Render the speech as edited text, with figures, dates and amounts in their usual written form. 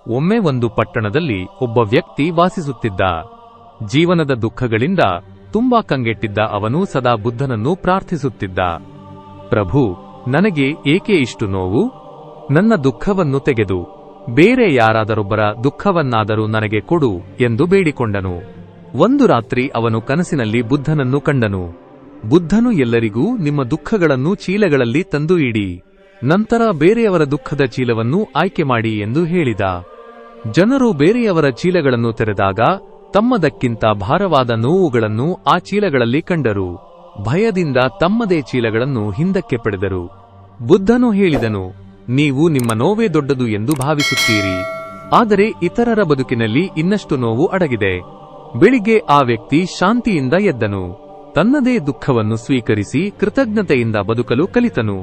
ಒಮ್ಮೆ ಒಂದು ಪಟ್ಟಣದಲ್ಲಿ ಒಬ್ಬ ವ್ಯಕ್ತಿ ವಾಸಿಸುತ್ತಿದ್ದ. ಜೀವನದ ದುಃಖಗಳಿಂದ ತುಂಬಾ ಕಂಗೆಟ್ಟಿದ್ದ ಅವನು ಸದಾ ಬುದ್ಧನನ್ನು ಪ್ರಾರ್ಥಿಸುತ್ತಿದ್ದ. ಪ್ರಭು, ನನಗೆ ಏಕೆ ಇಷ್ಟು ನೋವು? ನನ್ನ ದುಃಖವನ್ನು ತೆಗೆದು ಬೇರೆ ಯಾರಾದರೊಬ್ಬರ ದುಃಖವನ್ನಾದರೂ ನನಗೆ ಕೊಡು ಎಂದು ಬೇಡಿಕೊಂಡನು. ಒಂದು ರಾತ್ರಿ ಅವನು ಕನಸಿನಲ್ಲಿ ಬುದ್ಧನನ್ನು ಕಂಡನು. ಬುದ್ಧನು ಎಲ್ಲರಿಗೂ ನಿಮ್ಮ ದುಃಖಗಳನ್ನು ಚೀಲಗಳಲ್ಲಿ ತಂದು ಇಡಿ, ನಂತರ ಬೇರೆಯವರ ದುಃಖದ ಚೀಲವನ್ನು ಆಯ್ಕೆ ಮಾಡಿ ಎಂದು ಹೇಳಿದ. ಜನರು ಬೇರೆಯವರ ಚೀಲಗಳನ್ನು ತೆರೆದಾಗ ತಮ್ಮದಕ್ಕಿಂತ ಭಾರವಾದ ನೋವುಗಳನ್ನು ಆ ಚೀಲಗಳಲ್ಲಿ ಕಂಡರು. ಭಯದಿಂದ ತಮ್ಮದೇ ಚೀಲಗಳನ್ನು ಹಿಂದಕ್ಕೆ ಪಡೆದರು. ಬುದ್ಧನು ಹೇಳಿದನು, ನೀವು ನಿಮ್ಮ ನೋವೇ ದೊಡ್ಡದು ಎಂದು ಭಾವಿಸುತ್ತೀರಿ, ಆದರೆ ಇತರರ ಬದುಕಿನಲ್ಲಿ ಇನ್ನಷ್ಟು ನೋವು ಅಡಗಿದೆ. ಬೆಳಿಗ್ಗೆ ಆ ವ್ಯಕ್ತಿ ಶಾಂತಿಯಿಂದ ಎದ್ದನು. ತನ್ನದೇ ದುಃಖವನ್ನು ಸ್ವೀಕರಿಸಿ ಕೃತಜ್ಞತೆಯಿಂದ ಬದುಕಲು ಕಲಿತನು.